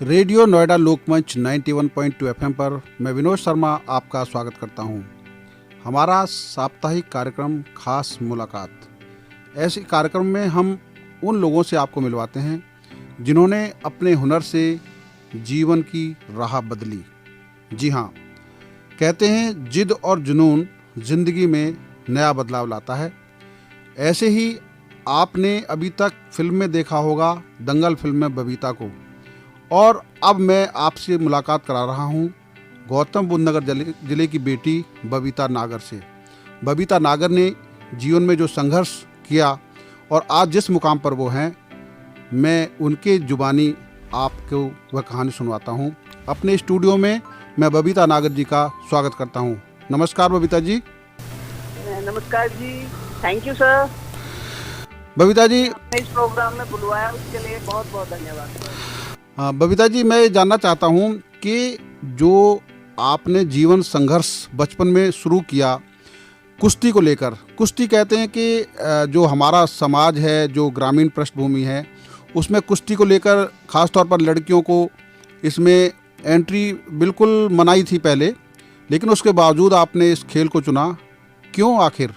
Radio Noida लोकमंच 91.2 FM पर मैं विनोद शर्मा आपका स्वागत करता हूं। हमारा साप्ताहिक कार्यक्रम खास मुलाकात। ऐसे कार्यक्रम में हम उन लोगों से आपको मिलवाते हैं जिन्होंने अपने हुनर से जीवन की राह बदली। जी हाँ, कहते हैं जिद और जुनून जिंदगी में नया बदलाव लाता है। ऐसे ही आपने अभी तक फिल्म में देखा होगा दंगल फिल्म में बबीता को, और अब मैं आपसे मुलाकात करा रहा हूं गौतम बुद्ध नगर जिले की बेटी बबीता नागर से। बबीता नागर ने जीवन में जो संघर्ष किया और आज जिस मुकाम पर वो हैं, मैं उनके जुबानी आपको वह कहानी सुनवाता हूं। अपने स्टूडियो में मैं बबीता नागर जी का स्वागत करता हूं। नमस्कार बबीता जी। नमस्कार जी, thank you sir. Babita ji, इस प्रोग्राम में बुलवाया उसके लिए बहुत बहुत धन्यवाद। बबीता जी, मैं जानना चाहता हूं कि जो आपने जीवन संघर्ष बचपन में शुरू किया कुश्ती को लेकर। कुश्ती कहते हैं कि जो हमारा समाज है, जो ग्रामीण पृष्ठभूमि है, उसमें कुश्ती को लेकर ख़ास तौर पर लड़कियों को इसमें एंट्री बिल्कुल मनाही थी पहले, लेकिन उसके बावजूद आपने इस खेल को चुना। क्यों आखिर?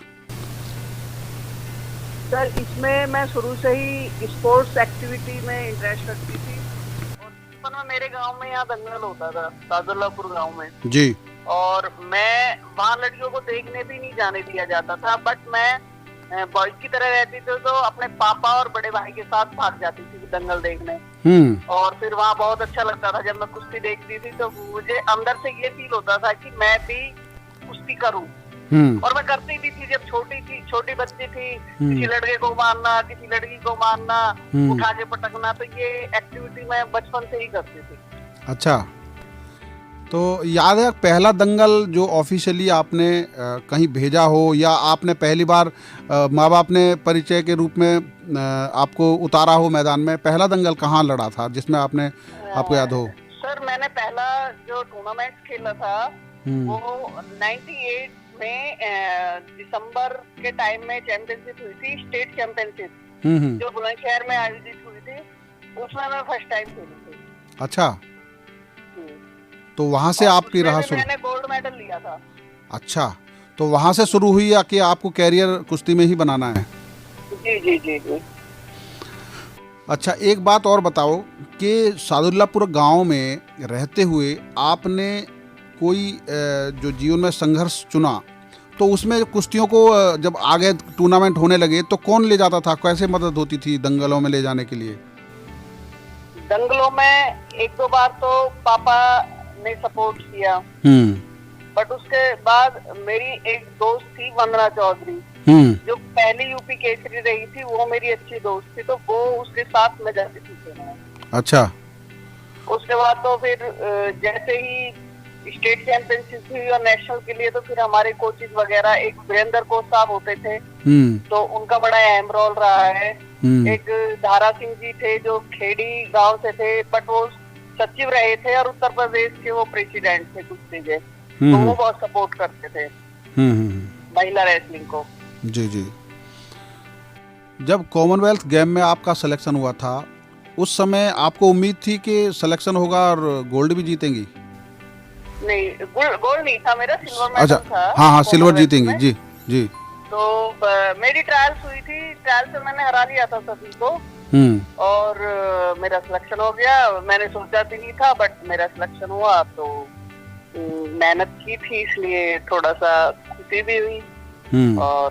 सर, इसमें मैं शुरू से ही स्पोर्ट्स एक्टिविटी में इंटरेस्ट रखती थी। और बचपन में मेरे गांव में यहाँ दंगल होता था, सादुल्लापुर गांव में जी। और मैं वहाँ लड़कियों को देखने भी नहीं जाने दिया जाता था, बट मैं बॉयज की तरह रहती थी, तो अपने पापा और बड़े भाई के साथ भाग जाती थी दंगल देखने। और फिर वहाँ बहुत अच्छा लगता था। जब मैं कुश्ती देखती थी तो मुझे अंदर से ये फील होता था कि मैं भी कुश्ती करूँ। और मैं करती भी थी। जब छोटी बच्ची थी, किसी लड़के को मारना, किसी लड़की को मारना, उठा के पटकना, तो ये एक्टिविटी मैं बचपन से ही करती थी। अच्छा, तो याद है पहला दंगल जो ऑफिशियली आपने कहीं भेजा हो, या आपने पहली बार माँ बाप ने परिचय के रूप में आपको उतारा हो मैदान में? पहला दंगल कहाँ लड़ा था जिसमें आपने, आपको याद हो? सर, मैंने पहला जो टूर्नामेंट खेला था वो 98 में दिसंबर के टाइम में चैंपियनशिप हुई थी, स्टेट चैंपियनशिप जो बुलंदशहर में आयोजित हुई थी। उसमें मैं फर्स्ट टाइम खेली थी। अच्छा, तो वहाँ से आपकी राह शुरू? मैंने गोल्ड मेडल लिया था। अच्छा, तो वहाँ से शुरू हुई या कि आपको कैरियर कुश्ती में ही बनाना है? जी जी जी जी। अच्छा, एक बात और बताओ कि सादुल्लापुर गांव में रहते हुए आपने कोई जो जीवन में संघर्ष चुना, तो उसमें कुश्तियों को जब आगे टूर्नामेंट होने लगे तो कौन ले जाता था? कैसे मदद होती थी दंगलों में ले जाने के लिए? दंगलों में एक दो बार तो पापा ने सपोर्ट किया, बट उसके बाद मेरी एक दोस्त थी वंदना चौधरी, जो पहली यूपी केसरी रही थी, वो मेरी अच्छी दोस्त थी, तो वो उसके साथ मैं जाती थी। अच्छा। उसके बाद तो फिर जैसे ही स्टेट चैंपियनशिप हुई और नेशनल के लिए, तो फिर हमारे कोचेज वगैरह, एक वीरेंद्र कोच साहब होते थे, तो उनका बड़ा अहम रोल रहा है। एक धारा सिंह जी थे जो खेड़ी गांव से थे, बट वो सचिव रहे थे और उत्तर प्रदेश के वो प्रेसिडेंट थे कुश्ती के, तो वो बहुत सपोर्ट करते थे महिला रेसलिंग को। जी जी। जब कॉमनवेल्थ गेम में आपका सिलेक्शन हुआ था, उस समय आपको उम्मीद थी कि सिलेक्शन होगा और गोल्ड भी जीतेंगी? नहीं, गोल्ड नहीं था मेरा, सिल्वर मेडल था। हाँ, सिल्वर जीतेंगी। जी जी। तो मेरी ट्रायल्स हुई थी, ट्रायल से मैंने हरा लिया था सभी को, और मेरा सिलेक्शन हो गया। मैंने सोचा भी नहीं था, बट मेरा सिलेक्शन हुआ। तो मेहनत की थी, इसलिए थोड़ा सा खुशी भी हुई, और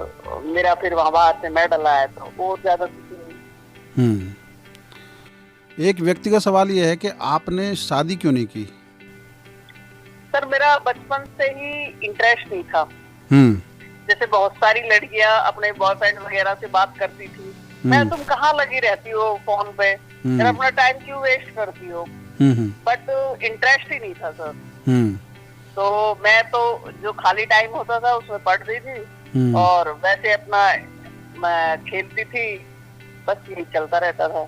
मेरा फिर वहाँ बाहर से मेडल आया तो बहुत ज्यादा खुशी हुई। एक व्यक्तिगत सवाल ये है कि आपने शादी क्यों नहीं की? सर, मेरा बचपन से ही इंटरेस्ट नहीं था। जैसे बहुत सारी लड़कियां अपने बॉयफ्रेंड वगैरह से बात करती थी, मैं तुम कहाँ लगी रहती हो फोन पे, अपना टाइम क्यों वेस्ट करती हो, बट इंटरेस्ट ही नहीं था सर। तो मैं तो जो खाली टाइम होता था उसमें पढ़ती थी, और वैसे अपना मैं खेलती थी, बस यही चलता रहता था।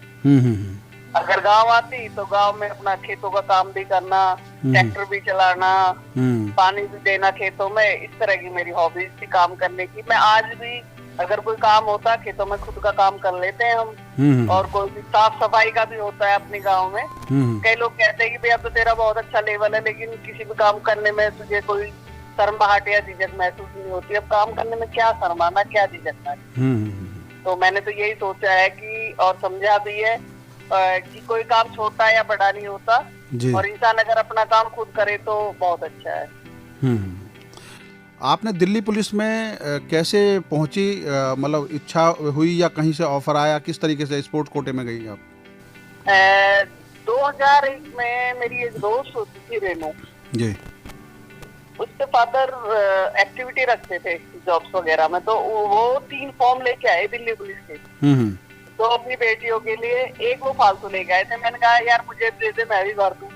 अगर गांव आती तो गांव में अपना खेतों का काम भी करना, ट्रैक्टर भी चलाना, पानी भी देना खेतों में, इस तरह की मेरी हॉबीज थी काम करने की। मैं आज भी अगर कोई काम होता खेतों में खुद का काम कर लेते हैं हम, और कोई भी साफ सफाई का भी होता है अपने गांव में। कई लोग कहते हैं कि भैया तो तेरा बहुत अच्छा लेवल है, लेकिन किसी भी काम करने में तुझे कोई शर्माहट या झिझक महसूस नहीं होती। अब काम करने में क्या शर्माना, क्या झिझकना। तो मैंने तो यही सोचा है कि, और समझा भी है कि कोई काम छोटा या बड़ा नहीं होता, और इंसान अगर अपना काम खुद करे तो बहुत अच्छा है। आपने दिल्ली पुलिस में कैसे पहुंची, मतलब इच्छा हुई या कहीं से ऑफर आया, किस तरीके से स्पोर्ट कोटे में गई आप? 2001 में मेरी एक दोस्त होती थी रेनू जी, उसके फादर एक्टिविटी रखते थे जॉब्स वगैरह में, तो वो 3 फॉर्म लेके आए दिल्ली पुलिस के। तो अपनी बेटियों के लिए एक वो फालतू लेके आए थे। मैंने कहा यार मुझे दे दे, मैं भी भर दूं।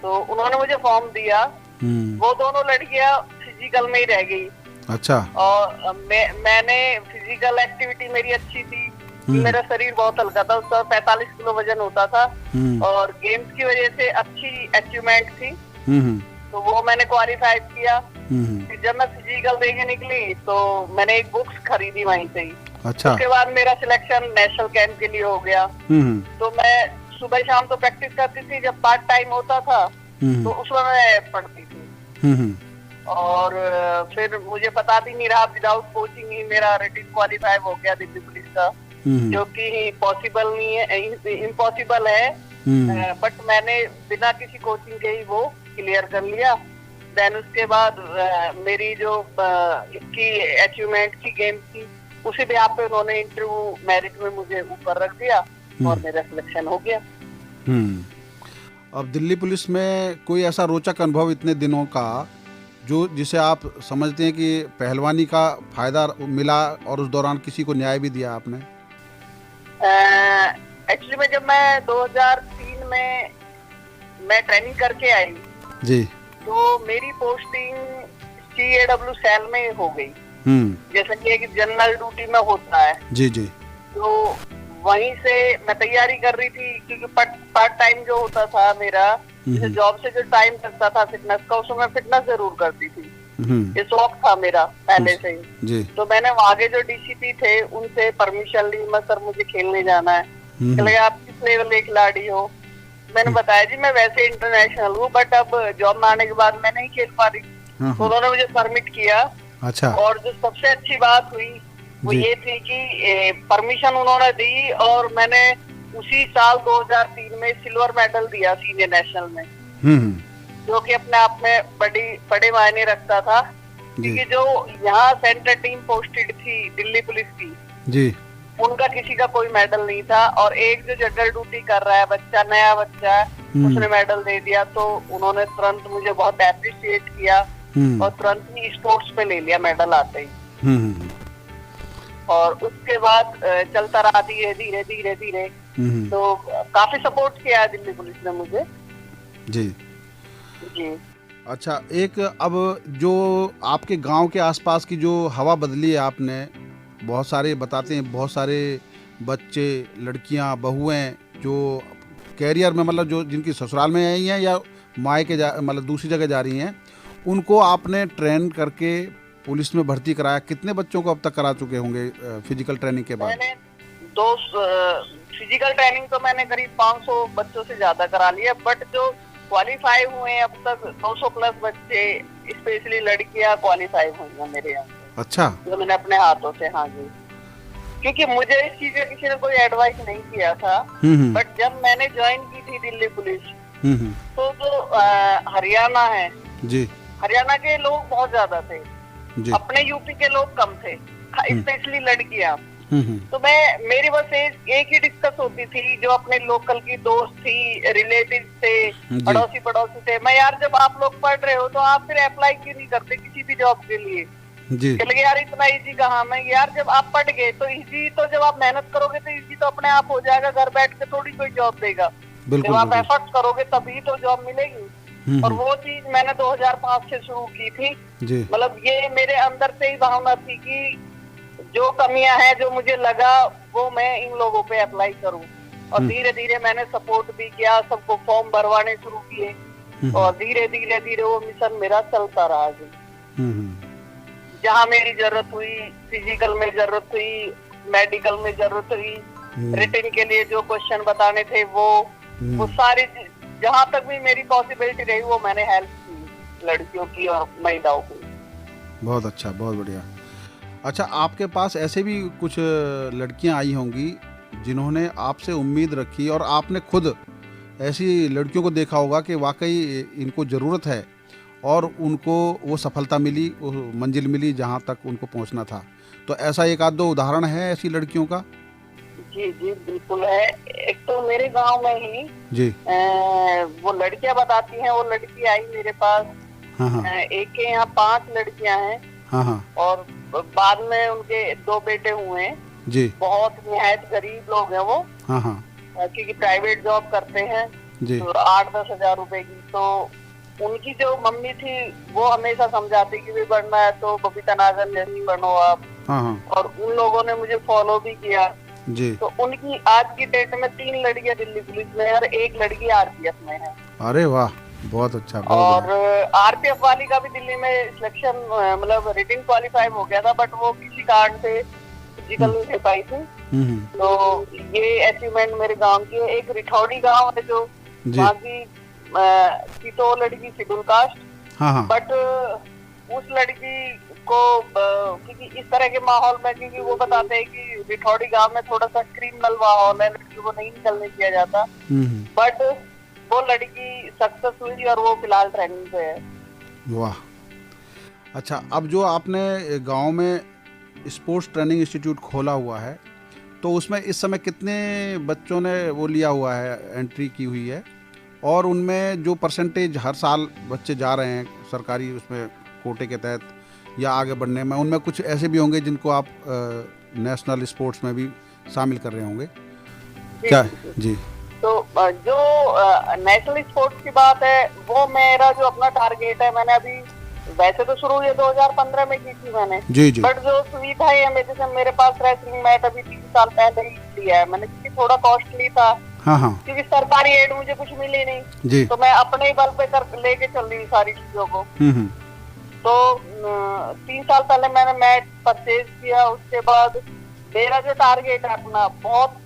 तो उन्होंने मुझे फॉर्म दिया। वो दोनों लड़कियां फिजिकल में ही रह गई। अच्छा। और मैंने फिजिकल एक्टिविटी मेरी अच्छी थी, मेरा शरीर बहुत हल्का था, उसका 45 किलो वजन होता था, और गेम्स की वजह से अच्छी अचीवमेंट थी। तो वो मैंने क्वालिफाई किया। फिर जब मैं फिजिकल देके निकली तो मैंने एक बुक्स खरीदी वहीं से ही। अच्छा। उसके बाद मेरा सिलेक्शन नेशनल कैंप के लिए हो गया। तो मैं सुबह शाम तो प्रैक्टिस करती थी, जब पार्ट टाइम होता था तो उसमें मैं पढ़ती थी। और फिर मुझे पता भी नहीं रहा, विदाउट कोचिंग ही मेरा रिटिन क्वालिफाई हो गया दिल्ली पुलिस का, जो कि पॉसिबल नहीं है, इम्पॉसिबल है। बट मैंने बिना किसी कोचिंग के ही वो क्लियर कर लिया। देन उसके बाद मेरी जो इसकी अचीवमेंट की गेम की, उसी बेहाफ पे उन्होंने इंटरव्यू मेरिट में मुझे ऊपर रख दिया और मेरा सिलेक्शन हो गया। अब दिल्ली पुलिस में कोई ऐसा रोचक अनुभव इतने दिनों का जो जिसे आप समझते हैं कि पहलवानी का फायदा मिला और उस दौरान किसी को न्याय भी दिया आपने? एक्चुअली में जब मैं 2003 में मैं ट्रेनिंग करके आई जी, तो मेरी पोस्टिंग CAW सेल में हो गई। जैसे कि एक जनरल ड्यूटी में होता है। जी जी। तो वहीं से मैं तैयारी कर रही थी, क्योंकि पार्ट टाइम जो होता था मेरा, जॉब से जो टाइम लगता था फिटनेस का, उसमें मैं फिटनेस जरूर करती थी। ये शौक था मेरा पहले से ही। तो मैंने वहाँ के जो DCP थे उनसे परमिशन ली, मैं सर मुझे खेलने जाना है। कहले आप किस लेवल के खिलाड़ी हो? मैंने बताया जी मैं वैसे इंटरनेशनल हूँ, बट अब जॉब में आने के बाद मैं नहीं खेल पा रही। तो उन्होंने मुझे परमिट किया। अच्छा। और जो सबसे अच्छी बात हुई वो ये थी कि परमिशन उन्होंने दी, और मैंने उसी साल 2003 में सिल्वर मेडल दिया सीनियर नेशनल में, जो कि अपने आप में बड़े मायने रखता था। क्योंकि जो यहाँ सेंट्रल टीम पोस्टेड थी दिल्ली पुलिस की जी, उनका किसी का कोई मेडल नहीं था, और एक जो जनरल ड्यूटी कर रहा है बच्चा, नया बच्चा है, उसने मेडल दे दिया। तो उन्होंने तुरंत मुझे बहुत एप्रिशिएट किया और तुरंत ही स्पोर्ट्स पे ले लिया मेडल आते ही। और उसके बाद चलता रहा धीरे धीरे धीरे धीरे। तो काफी सपोर्ट किया है दिल्ली पुलिस ने मुझे जी जी। अच्छा, एक अब जो आपके गांव के आसपास की जो हवा बदली है आपने, बहुत सारे बताते हैं, बहुत सारे बच्चे, लड़कियां, बहुएं जो कैरियर में, मतलब जो जिनकी ससुराल में आई हैं या मायके मतलब दूसरी जगह जा रही हैं, उनको आपने ट्रेन करके पुलिस में भर्ती कराया। कितने बच्चों को अब तक करा चुके होंगे फिजिकल ट्रेनिंग के बाद? मैंने फिजिकल ट्रेनिंग तो मैंने करीब 500 बच्चों से ज्यादा करा लिया, बट जो क्वालिफाई हुए हैं अब तक 200 प्लस बच्चे, स्पेशली लड़कियां क्वालिफाई हुई हैं मेरे यहाँ। अच्छा। जो मैंने अपने हाथों से, हाँ जी, क्योंकि मुझे इस चीज का किसी ने कोई एडवाइस नहीं किया था। बट जब मैंने ज्वाइन की थी दिल्ली पुलिस, तो जो हरियाणा है जी, हरियाणा के लोग बहुत ज्यादा थे, अपने यूपी के लोग कम थे, स्पेशली लड़कियां। तो मेरी बस एक ही डिस्कस होती थी, जो अपने लोकल की दोस्त थी, रिलेटिव थे, पड़ोसी थे। मैं यार जब आप लोग पढ़ रहे हो तो आप फिर अप्लाई क्यों नहीं करते किसी भी जॉब के लिए? चलिए यार इतना इजी कहाँ मैं, यार जब आप पढ़ गए तो इजी, तो जब आप मेहनत करोगे तो इजी तो अपने आप हो जाएगा। घर बैठ के थोड़ी कोई जॉब देगा, जब आप एफर्ट करोगे तभी तो जॉब मिलेगी। और वो चीज मैंने 2005 से शुरू की थी। मतलब ये मेरे अंदर से ही भावना थी कि जो कमियां हैं, जो मुझे लगा, वो मैं इन लोगों पे अप्लाई करूं। और धीरे धीरे मैंने सपोर्ट भी किया, सबको फॉर्म भरवाने शुरू किए, और धीरे धीरे धीरे वो मिशन मेरा चलता रहा जी। जहाँ मेरी जरूरत हुई, फिजिकल में जरूरत हुई, मेडिकल में जरूरत हुई, रिटन के लिए जो क्वेश्चन बताने थे वो सारी जहाँ तक भी मेरी पॉसिबिलिटी रही वो मैंने हेल्प की लड़कियों की और महिलाओं की। बहुत अच्छा, बहुत बढ़िया। अच्छा, आपके पास ऐसे भी कुछ लड़कियां आई होंगी जिन्होंने आपसे उम्मीद रखी और आपने खुद ऐसी लड़कियों को देखा होगा कि वाकई इनको ज़रूरत है और उनको वो सफलता मिली, वो मंजिल मिली जहाँ तक उनको पहुँचना था। तो ऐसा एक आध दो उदाहरण है ऐसी लड़कियों का? जी जी बिल्कुल है। एक तो मेरे गांव में ही जी वो लड़कियां बताती हैं, वो लड़की आई मेरे पास। हाँ हाँ एक के यहाँ 5 लड़कियां हैं। हाँ हाँ और बाद में उनके 2 बेटे हुए हैं। जी। बहुत निहायत गरीब लोग हैं वो। हाँ हाँ क्योंकि प्राइवेट जॉब करते हैं जी। तो 8-10 हजार रुपए की। तो उनकी जो मम्मी थी वो हमेशा समझाती कि भी बढ़ना है तो बबीता नागर जैसी बनो आप। हाँ हाँ और उन लोगों ने मुझे फॉलो भी किया जी। तो उनकी आज की डेट में 3 लड़कियां दिल्ली पुलिस में है और 1 लड़की आरपीएफ में है। अरे वाह, बहुत अच्छा, बहुत और आरपीएफ वाली का भी दिल्ली में सिलेक्शन मतलब रिटिंग क्वालिफाई हो गया था, बट वो किसी कारण से फिजिकल नहीं दे पाई थी। तो ये अचीवमेंट मेरे गांव की है। एक रिठौड़ी गांव है जो वहाँ की तो लड़की शेड्यूल कास्ट। हाँ हाँ बट उस लड़की को क्योंकि इस तरह के माहौल में, क्योंकि वो बताते हैं कि रिठौड़ी गांव में थोड़ा सा क्रिमिनल माहौल है, लड़की को नहीं निकलने दिया जाता। बट वो लड़की सक्सेस हुई और वो फिलहाल ट्रेनिंग पे है। वाह, अच्छा। अब जो आपने गांव में स्पोर्ट्स ट्रेनिंग इंस्टीट्यूट खोला हुआ है तो उसमें इस समय कितने बच्चों ने वो लिया हुआ है, एंट्री की हुई है, और उनमें जो परसेंटेज हर साल बच्चे जा रहे हैं सरकारी उसमें कोटे के तहत या आगे बढ़ने में, उनमें कुछ ऐसे भी होंगे जिनको आप नेशनल स्पोर्ट्स में भी शामिल कर रहे होंगे क्या? जी। तो जो नेशनल स्पोर्ट्स की बात है वो मेरा जो अपना टारगेट है, मैंने अभी वैसे तो शुरू ये 2015 में की थी मैंने। जी जी। बट जो सुविधा है जैसे मेरे पास रेसलिंग मैट अभी 3 साल पहले ही लिया है मैंने, क्योंकि थोड़ा कॉस्टली था। हाँ हाँ। क्योंकि सरकारी एड मुझे कुछ मिली नहीं जी। तो मैं अपने ही बल पे लेके चल रही हूँ सारी चीजों को। तो 3 साल पहले मैंने मैट परचेज किया। उसके बाद मेरा जो टारगेट है अपना बहुत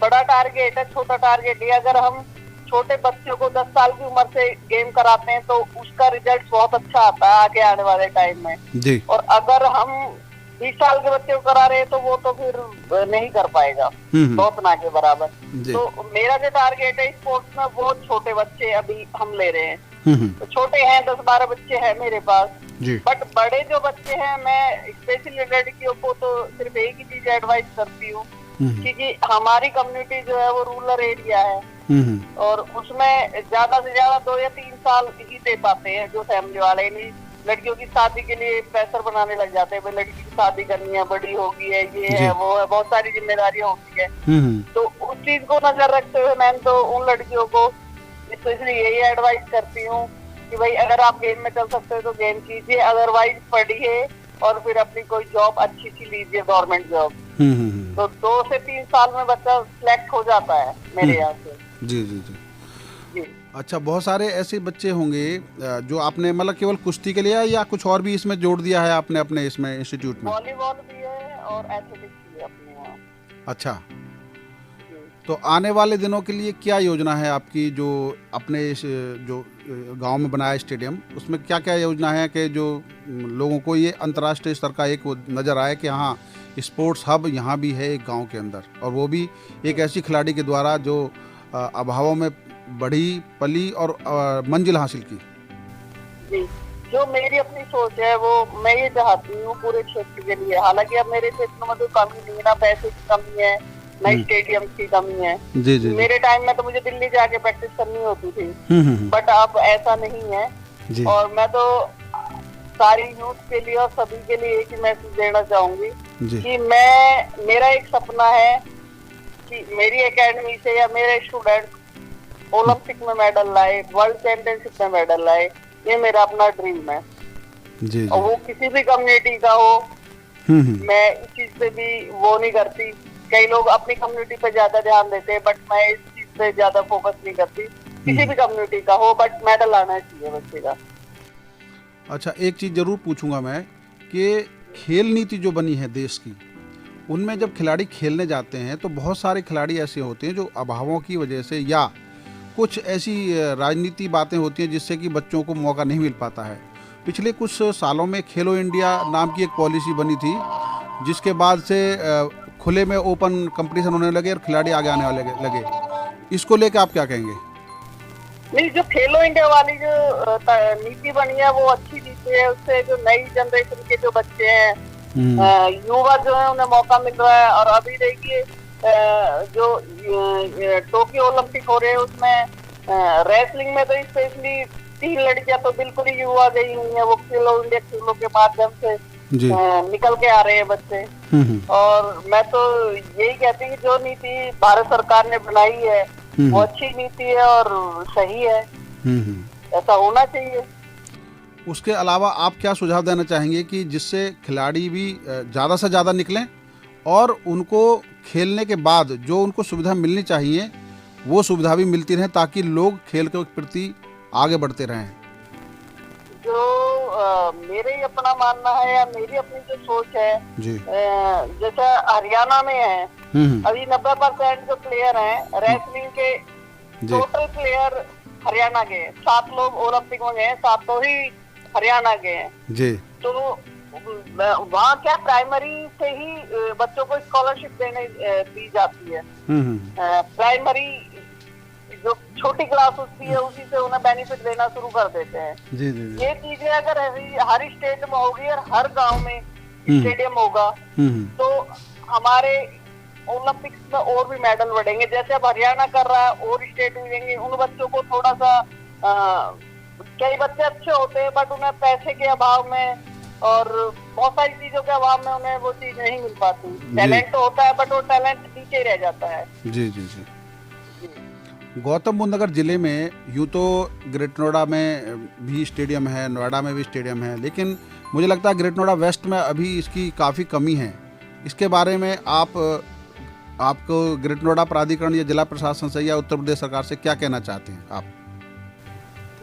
बड़ा टारगेट है, छोटा टारगेट है। अगर हम छोटे बच्चों को 10 साल की उम्र से गेम कराते हैं तो उसका रिजल्ट बहुत अच्छा आता है आगे आने वाले टाइम में जी। और अगर हम 20 साल के बच्चे को करा रहे हैं तो वो तो फिर नहीं कर पाएगा, बहुत ना के बराबर। तो मेरा जो टारगेट है स्पोर्ट्स में वो छोटे बच्चे अभी हम ले रहे हैं। तो छोटे हैं 10-12 बच्चे हैं मेरे पास जी। बट बड़े जो बच्चे हैं मैं स्पेशली लड़कियों को तो सिर्फ एक ही चीज एडवाइस करती हूँ, क्योंकि हमारी कम्युनिटी जो है वो रूरल एरिया है और उसमें ज्यादा से ज्यादा 2 या 3 साल ही दे पाते हैं जो फैमिली वाले। नहीं लड़कियों की शादी के लिए प्रेशर बनाने लग जाते हैं, लड़की की शादी करनी है, बड़ी होगी है, ये है वो है, बहुत सारी जिम्मेदारियां होती है। तो उस चीज को नजर रखते हुए मैं तो उन लड़कियों को स्पेशली यही एडवाइस करती हूँ कि भाई अगर आप गेम में चल सकते हो तो गेम कीजिए, अदरवाइज पढ़िए और फिर अपनी कोई जॉब अच्छी सी लीजिए, गवर्नमेंट जॉब। तो 2 से 3 साल में बच्चा सिलेक्ट हो जाता है मेरे यहाँ से। जी जी जी जी। अच्छा, बहुत सारे ऐसे बच्चे होंगे जो आपने मतलब केवल कुश्ती के लिए या कुछ और भी इसमें जोड़ दिया है आपने अपने इसमें इंस्टीट्यूट में? वॉलीबॉल भी है और एथलेटिक्स भी है अपने यहाँ। अच्छा, तो आने वाले दिनों के लिए क्या योजना है आपकी? जो अपने इस जो गांव में बनाया स्टेडियम उसमें क्या क्या योजना है कि जो लोगों को ये अंतर्राष्ट्रीय स्तर का एक नज़र आए कि हाँ स्पोर्ट्स हब यहाँ भी है एक गांव के अंदर, और वो भी एक ऐसी खिलाड़ी के द्वारा जो अभावों में बढ़ी पली और मंजिल हासिल की। जी, जो मेरी अपनी सोच है वो मैं ये चाहती हूँ पूरे क्षेत्र के लिए। हालांकि अब मेरे क्षेत्र में तो कमी नहीं है, ना पैसे की कमी है ना स्टेडियम की कमी है। जी जी। मेरे टाइम में तो मुझे दिल्ली जाके प्रैक्टिस करनी होती थी, बट अब ऐसा नहीं है जी। और मैं तो सारी यूथ के लिए और सभी के लिए एक ही मैसेज देना चाहूंगी कि मेरा एक सपना है कि मेरी एकेडमी से या मेरे स्टूडेंट ओलंपिक में मेडल लाए, वर्ल्ड चैंपियनशिप में मेडल लाए, ये मेरा अपना ड्रीम है जी। और वो किसी भी कम्युनिटी का हो। मैं इस चीज पे भी वो नहीं करती, कई लोग अपनी कम्युनिटी पे ज्यादा ध्यान देते हैं बट मैं इस चीज पे ज्यादा फोकस नहीं करती। किसी भी कम्युनिटी का हो बट मेडल आना चाहिए बच्चे का। अच्छा, एक चीज जरूर पूछूंगा मैं कि खेल नीति जो बनी है देश की उनमें जब खिलाड़ी खेलने जाते हैं तो बहुत सारे खिलाड़ी ऐसे होते हैं जो अभावों की वजह से या कुछ ऐसी राजनीति बातें होती हैं जिससे कि बच्चों को मौका नहीं मिल पाता है। पिछले कुछ सालों में खेलो इंडिया नाम की एक पॉलिसी बनी थी, जिसके बाद से खुले में ओपन कंपटीशन होने लगे और खिलाड़ी आगे आने वाले लगे। इसको लेकर आप क्या कहेंगे? नहीं, जो खेलो इंडिया वाली जो नीति बनी है वो अच्छी नीति है। उससे जो नई जनरेशन के जो बच्चे हैं, युवा जो है, उन्हें मौका मिल रहा है। और अभी देखिए जो टोक्यो ओलंपिक हो रहे हैं उसमें रेसलिंग में तो स्पेशली 3 लड़कियां तो बिल्कुल ही युवा गई हुई है। वो खेलो इंडिया खेलों के माध्यम से निकल के आ रहे हैं बच्चे। और मैं तो यही कहती हूँ कि जो नीति भारत सरकार ने बनाई है वो अच्छी नीति है और सही है। ऐसा होना चाहिए। उसके अलावा आप क्या सुझाव देना चाहेंगे कि जिससे खिलाड़ी भी ज़्यादा से ज़्यादा निकलें और उनको खेलने के बाद जो उनको सुविधा मिलनी चाहिए वो सुविधा भी मिलती रहे, ताकि लोग खेल के प्रति आगे बढ़ते रहें? जो मेरे अपना मानना है या मेरी अपनी जो सोच है जी, जैसे हरियाणा में है अभी 90% जो प्लेयर हैं रेसलिंग के, टोटल प्लेयर हरियाणा के 7 लोग ओलंपिक में गए, 7 ही हरियाणा के हैं जी। तो वहाँ क्या प्राइमरी से ही बच्चों को स्कॉलरशिप दी जाती है। प्राइमरी जो छोटी क्लास होती है उसी से उन्हें बेनिफिट देना शुरू कर देते हैं। जी, जी, जी। ये चीजें अगर हर स्टेट में होगी और हर गांव में स्टेडियम होगा तो हमारे ओलंपिक्स में और भी मेडल बढ़ेंगे। जैसे अब हरियाणा कर रहा है और स्टेट मिलेंगे, उन बच्चों को थोड़ा सा कई बच्चे अच्छे होते हैं बट उन्हें पैसे के अभाव में और बहुत सारी चीजों के अभाव में उन्हें वो चीज नहीं मिल पाती। टैलेंट तो होता है बट वो टैलेंट नीचे ही रह जाता है। जी जी जी। गौतम बुद्ध नगर जिले में यूँ तो ग्रेट नोएडा में भी स्टेडियम है, नोएडा में भी स्टेडियम है, लेकिन मुझे लगता है ग्रेट नोएडा वेस्ट में अभी इसकी काफ़ी कमी है। इसके बारे में आपको ग्रेट नोएडा प्राधिकरण या जिला प्रशासन से या उत्तर प्रदेश सरकार से क्या कहना चाहते हैं आप?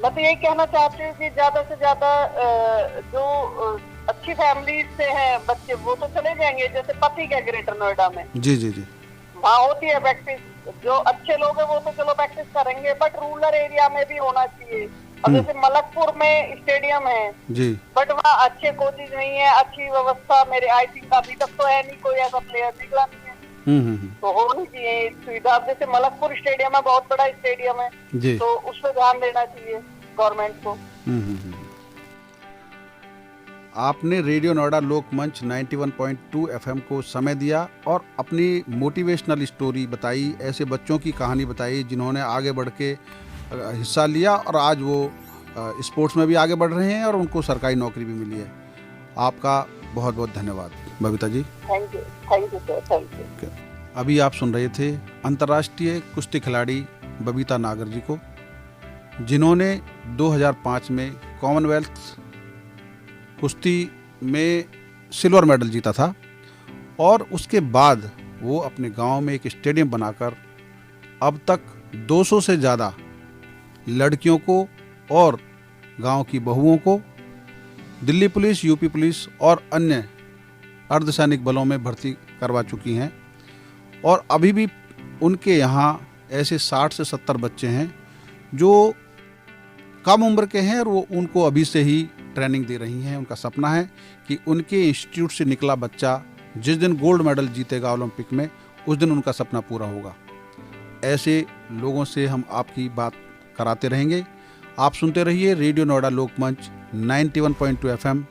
मैं तो यही कहना चाहती हूँ कि ज्यादा से ज्यादा जो अच्छी फैमिली से हैं बच्चे वो तो चले जाएंगे। जैसे पति है ग्रेटर नोएडा में, जी जी जी, वहाँ होती है प्रैक्टिस। जो अच्छे लोग हैं वो तो चलो प्रैक्टिस करेंगे बट रूरल एरिया में भी होना चाहिए। अब जैसे मलकपुर में स्टेडियम है जी, बट वहाँ अच्छे कोचेज नहीं है, अच्छी व्यवस्था मेरे आई थिंक अभी तक तो है नहीं, कोई ऐसा प्लेयर निकला नहीं है। तो होनी चाहिए सुविधा। जैसे मलकपुर स्टेडियम है, बहुत बड़ा स्टेडियम है जी, तो उस पर ध्यान देना चाहिए गवर्नमेंट को। आपने रेडियो नोएडा लोकमंच 91.2 FM को समय दिया और अपनी मोटिवेशनल स्टोरी बताई, ऐसे बच्चों की कहानी बताई जिन्होंने आगे बढ़ के हिस्सा लिया और आज वो स्पोर्ट्स में भी आगे बढ़ रहे हैं और उनको सरकारी नौकरी भी मिली है। आपका बहुत बहुत धन्यवाद Babita ji. Thank you sir, thank you. अभी आप सुन रहे थे अंतर्राष्ट्रीय कुश्ती खिलाड़ी बबीता नागर जी को, जिन्होंने 2005 में कॉमनवेल्थ कुश्ती में सिल्वर मेडल जीता था और उसके बाद वो अपने गांव में एक स्टेडियम बनाकर अब तक 200 से ज़्यादा लड़कियों को और गांव की बहुओं को दिल्ली पुलिस, यूपी पुलिस और अन्य अर्धसैनिक बलों में भर्ती करवा चुकी हैं। और अभी भी उनके यहाँ ऐसे 60 से 70 बच्चे हैं जो कम उम्र के हैं और वो उनको अभी से ही ट्रेनिंग दे रही हैं। उनका सपना है कि उनके इंस्टीट्यूट से निकला बच्चा जिस दिन गोल्ड मेडल जीतेगा ओलंपिक में, उस दिन उनका सपना पूरा होगा। ऐसे लोगों से हम आपकी बात कराते रहेंगे। आप सुनते रहिए रेडियो नोएडा लोकमंच 91.2 FM।